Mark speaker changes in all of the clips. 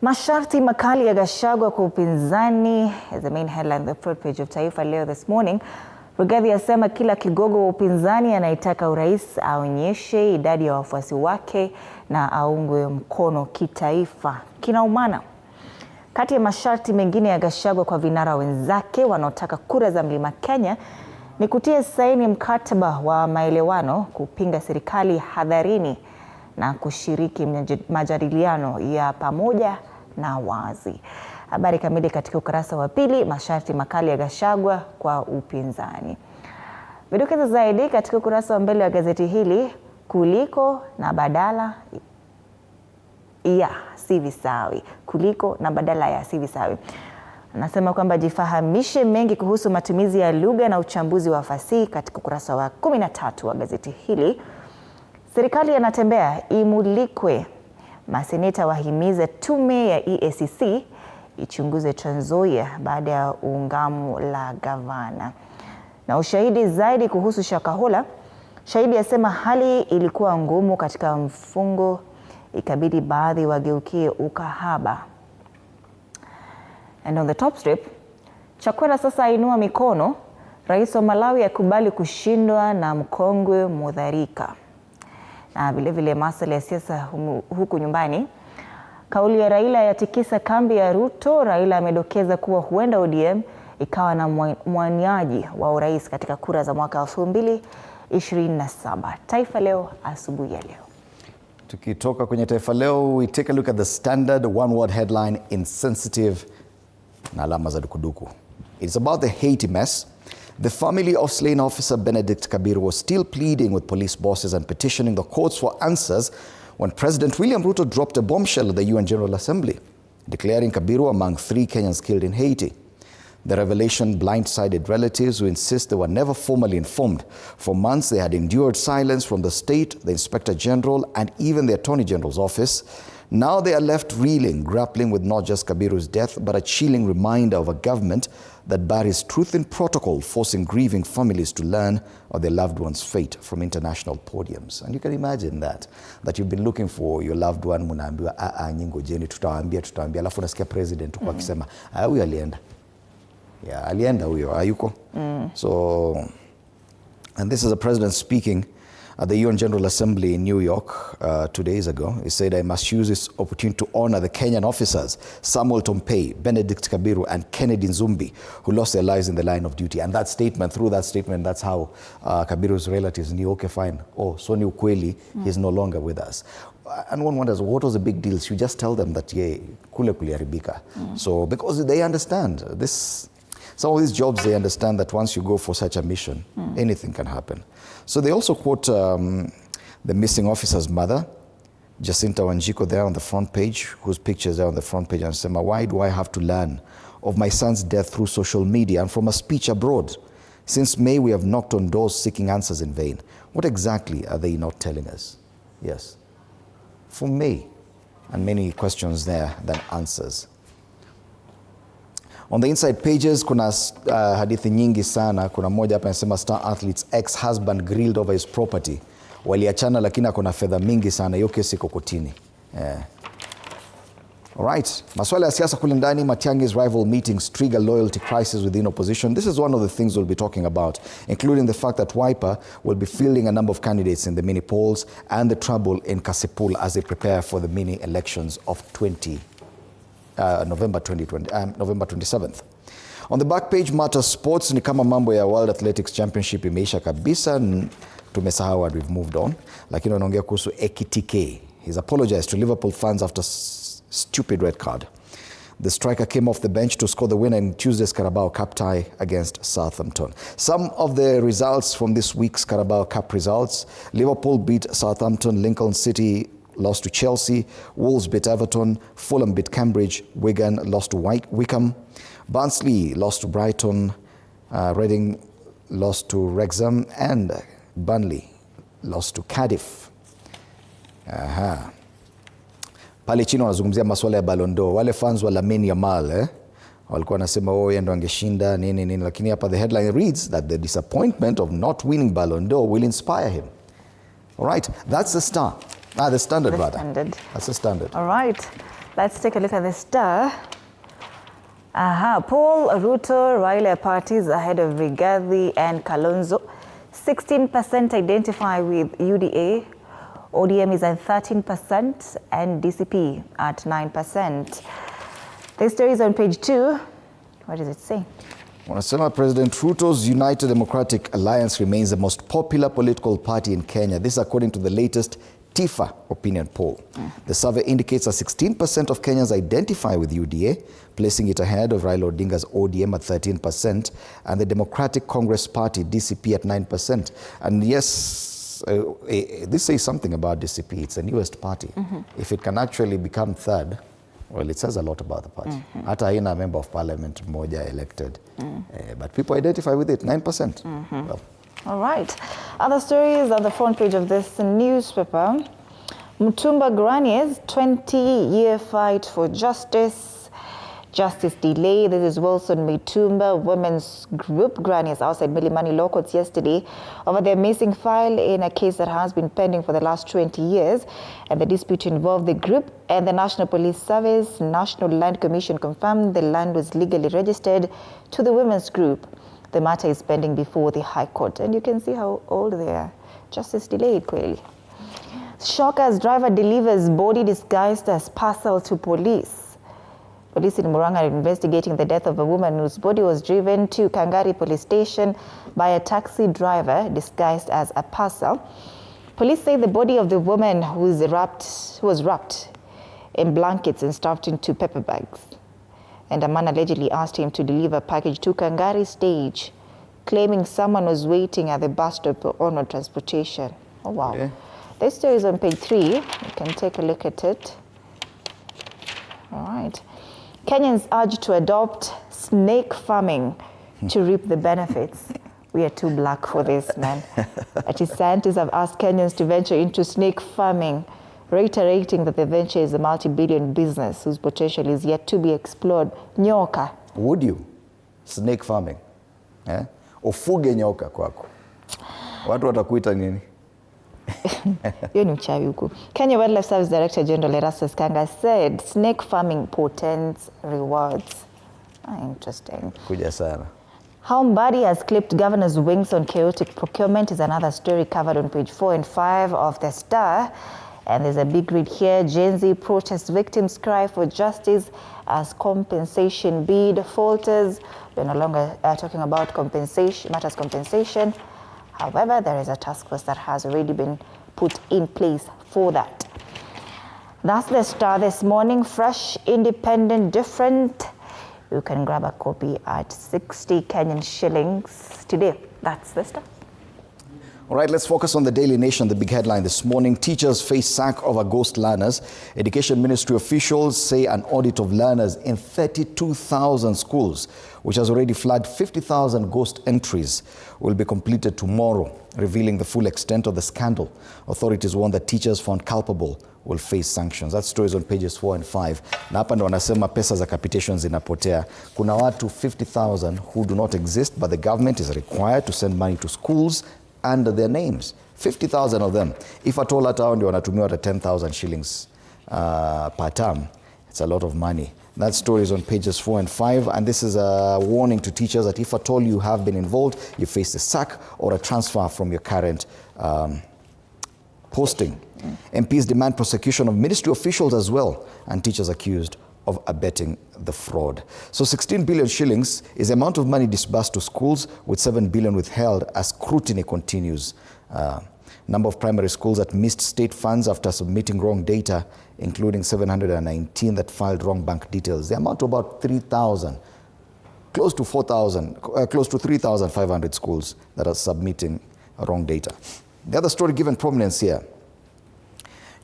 Speaker 1: Masharti makali ya Gachagua kwa upinzani is the main headline, the front page of Taifa Leo this morning. Rigathi asema kila kigogo wa upinzani anayetaka urais aonyeshe idadi ya wafuasi wake na aungwe mkono kitaifa. Kinaumana. Kati ya masharti mengine ya Gachagua kwa vinara wenzake wanaotaka kura za Mlima Kenya ni kutia saini mkataba wa maelewano, kupinga serikali hadharini na kushiriki majadiliano ya pamoja na wazi. Habari kamili katika ukurasa wa pili. Masharti makali ya Gachagua kwa upinzani. Vidokezo zaidi katika ukurasa wa mbele wa gazeti hili. Kuliko na badala ya si visawi. Kuliko na badala ya si visawi. Anasema kwamba jifahamishe mengi kuhusu matumizi ya lugha na uchambuzi wa fasihi katika ukurasa wa 13 wa gazeti hili. Serikali yanatembea imulikwe. Maseneta wahimiza tume ya EACC ichunguze Trans Nzoia baada ya ungamo la gavana. Na ushahidi zaidi kuhusu Shakahola. Shahidi asema hali ilikuwa ngumu katika mfungo, ikabidi baadhi wageukie ukahaba. And on the top strip, Chakwera sasa ainua mikono. Rais wa Malawi akubali kushindwa na mkongwe Mutharika. Na vile vile masuala ya siasa huku nyumbani. Kauli ya Raila yatikisa kambi ya Ruto. Raila amedokeza kuwa huenda ODM ikawa na mwaniaji wa urais katika kura za mwaka 2027. Taifa Leo asubuhi ya leo.
Speaker 2: Tukitoka kwenye Taifa Leo, we take a look at the standard one-word headline, insensitive, na alama za dukuduku. It's about the Haiti mess. The family of slain officer Benedict Kabiru was still pleading with police bosses and petitioning the courts for answers when President William Ruto dropped a bombshell at the UN General Assembly, declaring Kabiru among 3 Kenyans killed in Haiti. The revelation blindsided relatives who insist they were never formally informed. For months, they had endured silence from the state, the Inspector General, and even the Attorney General's office. Now they are left reeling, grappling with not just Kabiru's death, but a chilling reminder of a government that buries truth in protocol, forcing grieving families to learn of their loved one's fate from international podiums. And you can imagine that you've been looking for your loved one, munaambiwa nyingo jeni tutawaambia, alafu nasikia president kwa akisema huyo alienda. Yeah, alienda huyo, hayuko. So, and this is the president speaking at the UN General Assembly in New York 2 days ago. He said, I must use this opportunity to honor the Kenyan officers, Samuel Tompei, Benedict Kabiru, and Kennedy Nzumbi, who lost their lives in the line of duty. And that statement, through that statement, that's how Kabiru's relatives knew, okay, fine. Oh, so ni ukweli, he's no longer with us. And one wonders, what was the big deal? You just tell them that, yeah, kule kuliharibika. So, because they understand this. Some of these jobs, they understand that once you go for such a mission, anything can happen. So they also quote the missing officer's mother, Jacinta Wanjiko, there on the front page, whose picture is there on the front page, and say, why do I have to learn of my son's death through social media and from a speech abroad? Since May, we have knocked on doors seeking answers in vain. What exactly are they not telling us? Yes. For May, and many questions there than answers. On the inside pages, kuna hadithi nyingi sana. Kuna moja hapa inasema star athlete's ex-husband grilled over his property. Waliachana lakini akona fedha mingi sana. Hiyo kesi iko kotini. Alright. Maswala ya siasa kule ndani. Matiang'i's rival meetings trigger loyalty crisis within opposition. This is one of the things we'll be talking about, including the fact that Wiper will be fielding a number of candidates in the mini polls and the trouble in Kasipul as they prepare for the mini elections of November 27th. On the back page, Matter Sports, ni kama mambo ya World Athletics Championship imeisha kabisa, tumesahau and we've moved on. Lakini wanaongea kuhusu Ekitike. He's apologized to Liverpool fans after stupid red card. The striker came off the bench to score the winner in Tuesday's Carabao Cup tie against Southampton. Some of the results from this week's Carabao Cup results: Liverpool beat Southampton, Lincoln City lost to Chelsea, Wolves beat Everton, Fulham beat Cambridge, Wigan lost to Wickham, Barnsley lost to Brighton, Reading lost to Wrexham, and Burnley lost to Cardiff. Pale chini wanazungumzia masuala ya Ballon d'Or. Wale fans wa Lamine Yamal walikuwa wanasema yeye ndo angeshinda nini, lakini hapa the headline reads that the disappointment of not winning Ballon d'Or will inspire him. All right, that's the Star. The Standard,
Speaker 1: The
Speaker 2: rather.
Speaker 1: Standard.
Speaker 2: That's the Standard.
Speaker 1: All right, let's take a look at the Star. Paul, Ruto, Raila parties ahead of Rigathi and Kalonzo. 16% identify with UDA. ODM is at 13% and DCP at 9%. This story is on page 2. What does it say?
Speaker 2: Wanasema President Ruto's United Democratic Alliance remains the most popular political party in Kenya. This is according to the latest TIFA opinion poll. The survey indicates that 16% of Kenyans identify with UDA, placing it ahead of Raila Odinga's ODM at 13% and the Democratic Congress Party, DCP, at 9%. And yes, this says something about DCP. It's the newest party. If it can actually become third, well, it says a lot about the party. Hata haina member of parliament moja elected. But people identify with it, 9%. Well,
Speaker 1: all right. Other stories on the front page of this newspaper. Mutumba Granny's 20-year fight for justice. Justice delayed. This is Wilson Mitumba Women's Group Grannies outside Milimani Law Courts yesterday over their missing file in a case that has been pending for the last 20 years. And the dispute involved the group and the National Police Service. National Land Commission confirmed the land was legally registered to the women's group. The matter is pending before the High Court. And you can see how old they are. Justice delayed, clearly. Shock as driver delivers body disguised as parcel to police. Police in Murang'a are investigating the death of a woman whose body was driven to Kangari police station by a taxi driver disguised as a parcel. Police say the body of the woman who was wrapped in blankets and stuffed into paper bags. And a man allegedly asked him to deliver a package to Kangari stage, claiming someone was waiting at the bus stop for honored transportation. Oh, wow. Okay. This story is on page 3. You can take a look at it. All right. Kenyans urged to adopt snake farming to reap the benefits. We are too black for this, man. At least scientists have asked Kenyans to venture into snake farming, reiterating that the venture is a multi-billion business whose potential is yet to be explored. Nyoka.
Speaker 2: Would you? Snake farming. Ufuge nyoka kwako. Watu watakuita nini?
Speaker 1: Hiyo ni uchawi huku. Kenya Wildlife Service Director General Erastus Kanga said snake farming portends rewards. Interesting.
Speaker 2: Kuja sana.
Speaker 1: How Mbadi has clipped governor's wings on chaotic procurement is another story covered on page 4 and 5 of the Star. And there's a big read here. Gen Z protest victims cry for justice as compensation bid falters. We're no longer talking about compensation. However, there is a task force that has already been put in place for that. That's the Star this morning. Fresh, independent, different. You can grab a copy at 60 Kenyan shillings today. That's the Star.
Speaker 2: All right, let's focus on the Daily Nation, the big headline this morning. Teachers face sack over ghost learners. Education Ministry officials say an audit of learners in 32,000 schools, which has already flagged 50,000 ghost entries, will be completed tomorrow, revealing the full extent of the scandal. Authorities warn that teachers found culpable will face sanctions. That story is on pages 4 and 5. Na hapa ndo wanasema pesa za capitation zinapotea. Kuna watu 50,000 who do not exist, but the government is required to send money to schools under their names. 50,000 of them. If at all at all, ndio wanatumiwa at 10,000 shillings per term. It's a lot of money. That story is on pages 4 and 5. And this is a warning to teachers that if at all you have been involved, you face a sack or a transfer from your current posting. MPs demand prosecution of ministry officials as well, and teachers accused of abetting the fraud. So 16 billion shillings is the amount of money disbursed to schools, with 7 billion withheld as scrutiny continues. Number of primary schools that missed state funds after submitting wrong data, including 719 that filed wrong bank details. The amount of about 3,000, close to 4,000, close to 3,500 schools that are submitting wrong data. The other story given prominence here.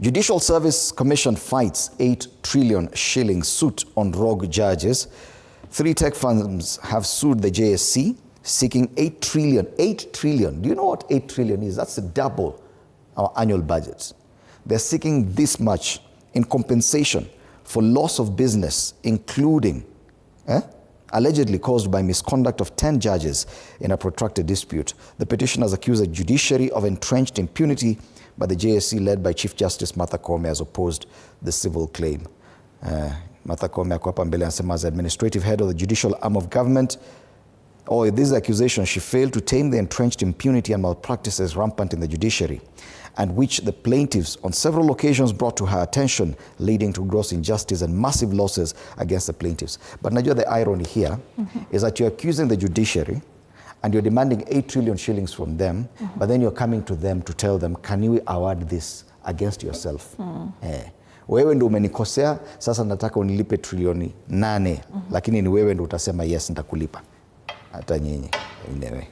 Speaker 2: Judicial Service Commission fights 8 trillion shilling suit on rogue judges. 3 tech firms have sued the JSC, seeking 8 trillion. 8 trillion. Do you know what 8 trillion is? That's double our annual budget. They're seeking this much in compensation for loss of business, including allegedly caused by misconduct of 10 judges in a protracted dispute. The petitioners accuse the judiciary of entrenched impunity but the JSC led by Chief Justice Martha Koome has opposed the civil claim. Martha Koome ako hapa mbele anasema as administrative head of the judicial arm of government, this accusation, she failed to tame the entrenched impunity and malpractices rampant in the judiciary, and which the plaintiffs on several occasions brought to her attention, leading to gross injustice and massive losses against the plaintiffs. But najua the irony here is that you're accusing the judiciary and you're demanding 8 trillion shillings from them, but then you're coming to them to tell them, can you award this against yourself? Wewe ndo umenikosea, sasa nataka unilipe trilioni 8, lakini ni wewe ndo utasema yes, nitakulipa. Hata nyinyi. Anyway.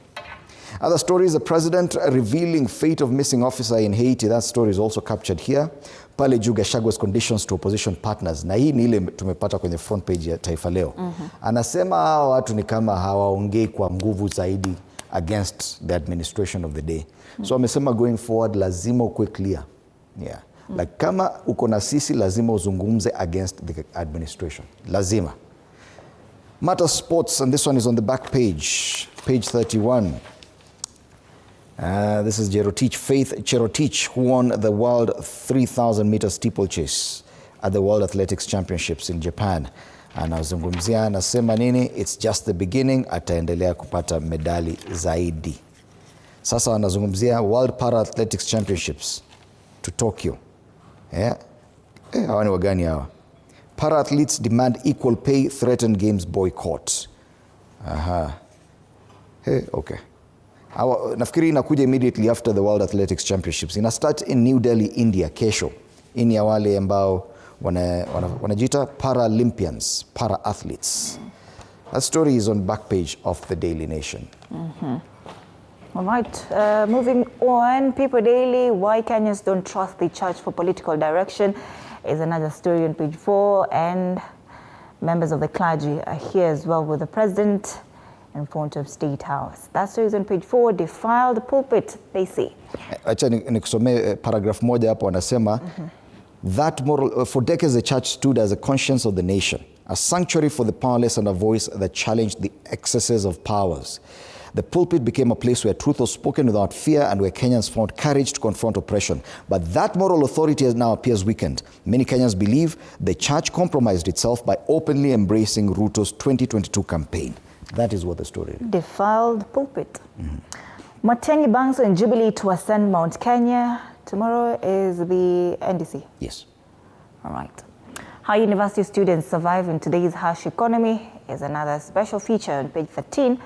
Speaker 2: Other stories, the president revealing fate of missing officer in Haiti. That story is also captured here. Pale juu Gachagua's conditions to opposition partners. Na hii ni ile tumepata kwenye front page ya Taifa Leo. Anasema hawa watu ni kama hawaongei kwa nguvu zaidi against the administration of the day. So amesema going forward lazima ukue clear. Yeah. Like kama uko na sisi lazima uzungumze against the administration. Lazima. Matter Sports, and this one is on the back page, page 31. This is Faith Cherotich, who won the world 3,000 meter steeplechase at the World Athletics Championships in Japan. Anazungumzia, anasema nini? It's just the beginning, ataendelea kupata medali zaidi. Sasa anazungumzia World Para Athletics Championships to Tokyo. Hawa ni wagani hawa? Para athletes demand equal pay, threaten games boycott. Okay. Nafikiri inakuja immediately after the World Athletics Championships. Ina start in New Delhi, India, kesho. Ini ya wale ambao wanajiita Paralympians, para athletes. That story is on back page of the Daily Nation.
Speaker 1: All right, moving on. People Daily, why Kenyans don't trust the church for political direction is another story on page 4, and members of the clergy are here as well with the president in front of State House. That story is on page 4, defiled pulpit, they say.
Speaker 2: Acha nikusomee paragraph moja hapo, wanasema that moral, for decades the church stood as a conscience of the nation, a sanctuary for the powerless and a voice that challenged the excesses of powers. The pulpit became a place where truth was spoken without fear and where Kenyans found courage to confront oppression. But that moral authority now appears weakened. Many Kenyans believe the church compromised itself by openly embracing Ruto's 2022 campaign. That is what the story is. Defiled
Speaker 1: pulpit. Matiang'i banks on Jubilee to ascend Mount Kenya. Tomorrow is the NDC.
Speaker 2: Yes.
Speaker 1: All right. How university students survive in today's harsh economy is another special feature on page 13.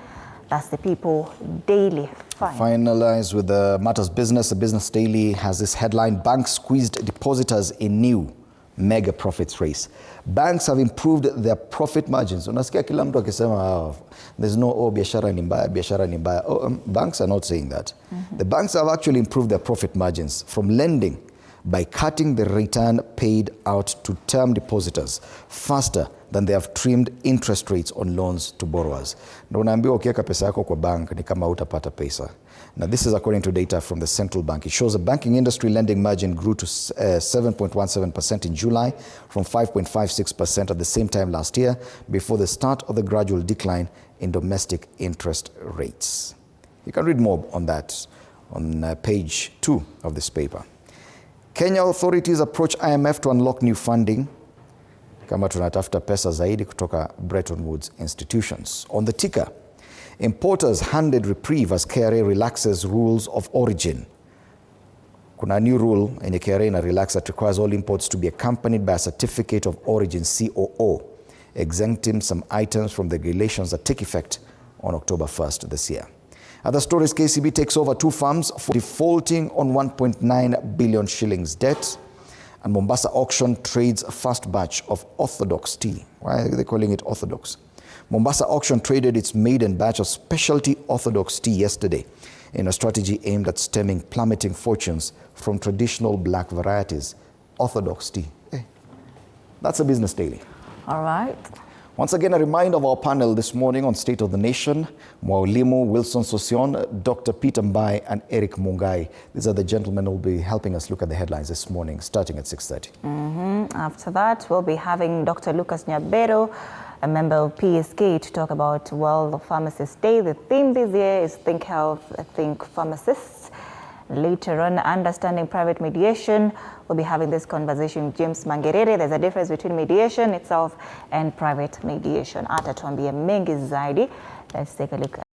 Speaker 1: That's the People Daily.
Speaker 2: Finalize with the Matters Business. The Business Daily has this headline: banks squeezed depositors in new mega profits race. Banks have improved their profit margins. Unasikia kila mtu akisema there's no biashara ni mbaya, biashara ni mbaya. Banks are not saying that. The banks have actually improved their profit margins from lending by cutting the return paid out to term depositors faster than they have trimmed interest rates on loans to borrowers. Na unaambiwa ukiweka pesa yako kwa bank ni kama utapata pesa. Now this is according to data from the central bank. It shows the banking industry lending margin grew to 7.17% in July from 5.56% at the same time last year, before the start of the gradual decline in domestic interest rates. You can read more on that on page 2 of this paper. Kenya authorities approach IMF to unlock new funding, kama tunatafuta pesa zaidi kutoka Bretton Woods institutions. On the ticker, importers handed reprieve as KRA relaxes rules of origin. Kuna new rule yenye KRA ina relax that requires all imports to be accompanied by a certificate of origin, COO, exempting some items from the regulations that take effect on October 1st this year. Other stories, KCB takes over 2 farms for defaulting on 1.9 billion shillings debt. And Mombasa auction trades a first batch of orthodox tea. Why are they calling it orthodox? Mombasa auction traded its maiden batch of specialty orthodox tea yesterday in a strategy aimed at stemming plummeting fortunes from traditional black varieties. Orthodox tea. That's a Business Daily.
Speaker 1: All right.
Speaker 2: Once again, a reminder of our panel this morning on State of the Nation: Mwaulimu Wilson Sosion, Dr. Peter Mbai, and Eric Mungai. These are the gentlemen who will be helping us look at the headlines this morning, starting at 6:30.
Speaker 1: After that, we'll be having Dr. Lucas Nyabero, a member of PSK, to talk about World Pharmacist Day. The theme this year is Think Health, Think Pharmacists. Later on, understanding private mediation. We'll be having this conversation with James Mangerere. There's a difference between mediation itself and private mediation. Atatuambia mengi zaidi. Let's take a look